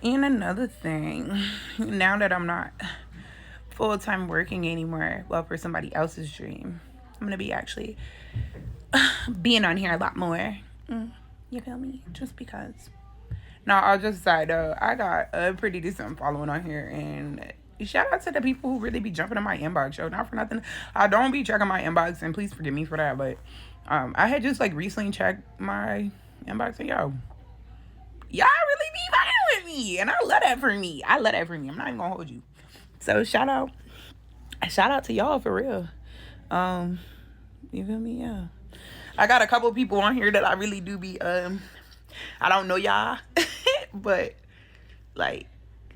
And another thing, now that I'm not full time working anymore, well, for somebody else's dream, I'm gonna be actually being on here a lot more. You feel me? Just because. No, I'll just say though, I got a pretty decent following on here, and shout out to the people who really be jumping in my inbox. Yo, not for nothing, I don't be checking my inbox, and please forgive me for that. But I had just like recently checked my inbox, and yo, y'all really be vibing with me, and I love that for me. I love that for me. I'm not even gonna hold you. So shout out to y'all for real. Um, you feel me? Yeah. I got a couple people on here that I really do be I don't know y'all, but like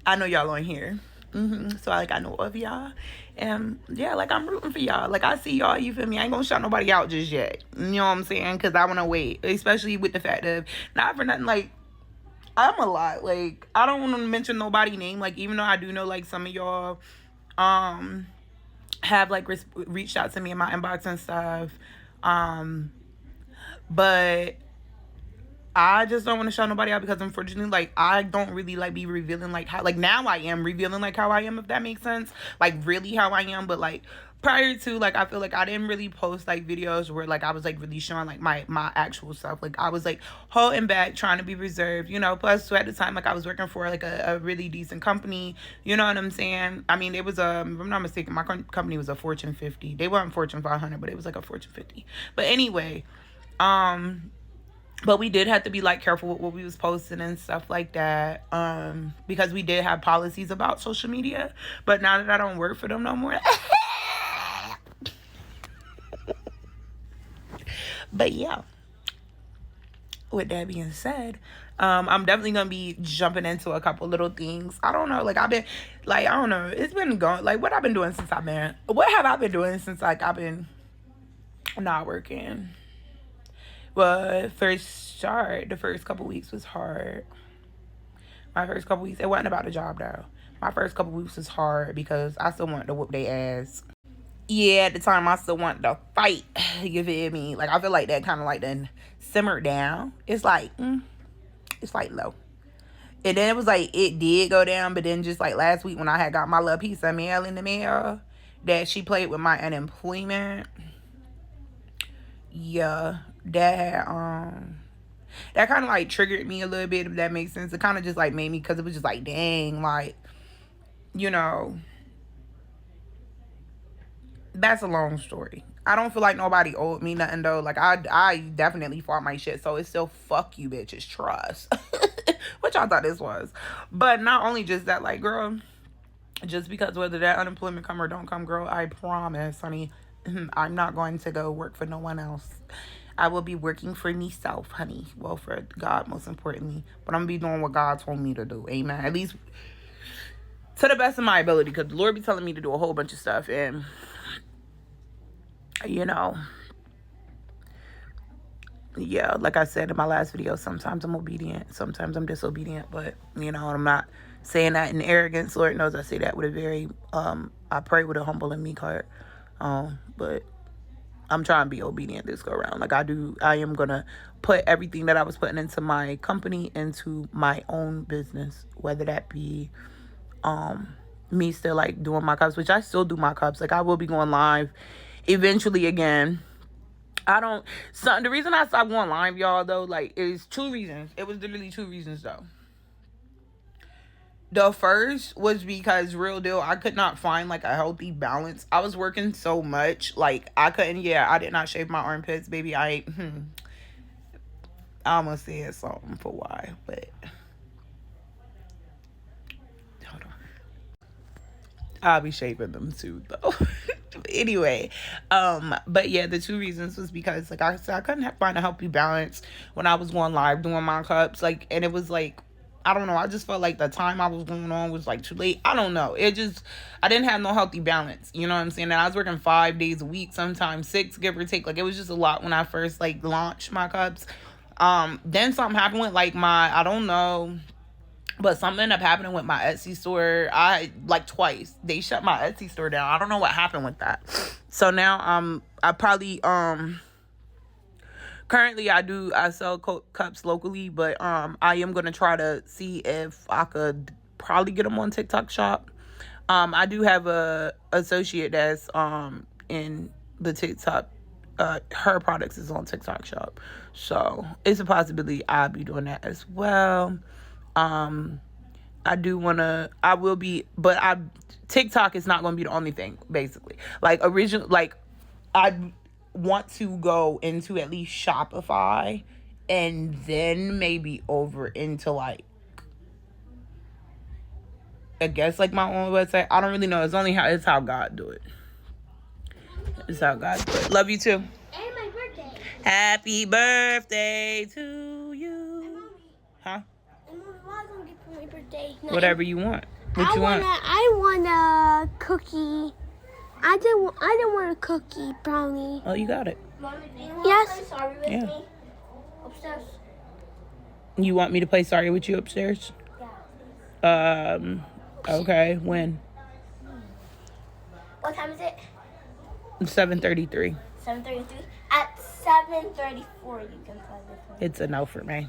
I know y'all on here. So like I know of y'all, and yeah, like I'm rooting for y'all. Like I see y'all. You feel me? I ain't gonna shout nobody out just yet. You know what I'm saying? Cause I wanna wait, especially with the fact of not for nothing. Like I'm a lot. Like I don't want to mention nobody name. Like even though I do know like some of y'all um have like reached out to me in my inbox and stuff. But I just don't want to shout nobody out because unfortunately, like I don't really like be revealing like how like now I am revealing like how I am, if that makes sense. Like really how I am, but like prior to like I feel like I didn't really post like videos where like I was like really showing like my actual stuff. Like I was like holding back, trying to be reserved, you know. Plus at the time like I was working for like a really decent company, you know what I'm saying? I mean it was if I'm not mistaken, my company was a Fortune 50. They weren't Fortune 500, but it was like a Fortune 50. But anyway, but we did have to be like careful with what we was posting and stuff like that, because we did have policies about social media. But now that I don't work for them no more, but yeah, with that being said, I'm definitely gonna be jumping into a couple little things. I don't know, like I've been like I don't know, it's been going like what have I been doing since like I've been not working. Well, the first couple weeks was hard. My first couple weeks, it wasn't about the job though. My first couple weeks was hard because I still wanted to whoop their ass. Yeah, at the time I still wanted to fight. You feel me? Like I feel like that kind of like then simmered down. It's like low. And then it was like it did go down, but then just like last week when I had got my little piece of mail in the mail that she played with my unemployment. Yeah, that kind of like triggered me a little bit, if that makes sense. It kind of just like made me, because it was just like dang, like you know, that's a long story. I don't feel like nobody owed me nothing though. Like I definitely fought my shit, so it's still fuck you bitches trust. Which I thought this was. But not only just that, like girl, just because whether that unemployment come or don't come, girl, I promise, honey, I'm not going to go work for no one else. I will be working for myself, honey. Well, for God, most importantly. But I'm gonna be doing what God told me to do. Amen. At least to the best of my ability, because the Lord be telling me to do a whole bunch of stuff, and you know, yeah, like I said in my last video, sometimes I'm obedient, sometimes I'm disobedient, but you know, I'm not saying that in arrogance. Lord knows I say that with a very I pray with a humble and meek heart. But I'm trying to be obedient this go around. Like I am gonna put everything that I was putting into my company into my own business, whether that be me still like doing my cups, which I still do my cups. Like I will be going live eventually again. I don't. So the reason I stopped going live, y'all, though, like, is two reasons. It was literally two reasons, though. The first was because real deal, I could not find like a healthy balance. I was working so much, like I couldn't. Yeah, I did not shave my armpits, baby. I almost said something for why, but hold on. I'll be shaving them too, though. Anyway, but yeah, the two reasons was because, like I said, I couldn't find a healthy balance when I was going live doing my cups, like, and it was like, I don't know, I just felt like the time I was going on was like too late. I don't know. I didn't have no healthy balance. You know what I'm saying? And I was working 5 days a week, sometimes 6, give or take. Like, it was just a lot when I first like launched my cups. Then something happened with like I don't know, but something ended up happening with my Etsy store. I like twice they shut my Etsy store down. I don't know what happened with that. So now I probably Currently, I sell cups locally, but I am gonna try to see if I could probably get them on TikTok Shop. I do have a associate that's in the TikTok. Her products is on TikTok Shop, so it's a possibility I'll be doing that as well. I will be, but TikTok is not going to be the only thing, basically. I want to go into at least Shopify and then maybe over into I guess my own website. I don't really know. It's how God do it. It's how God do it. Love you too. And my birthday. Happy birthday to you. Huh? And what am I gonna get for my birthday? Whatever you want. What you want? I want a cookie. I didn't want a cookie brownie. Oh, you got it. Mommy, do you want to play Sorry with me? Upstairs. You want me to play Sorry with you upstairs? Yeah. Okay. When? What time is it? 7:33. 7:33. At 7:34, you can play with me. It's a no for me.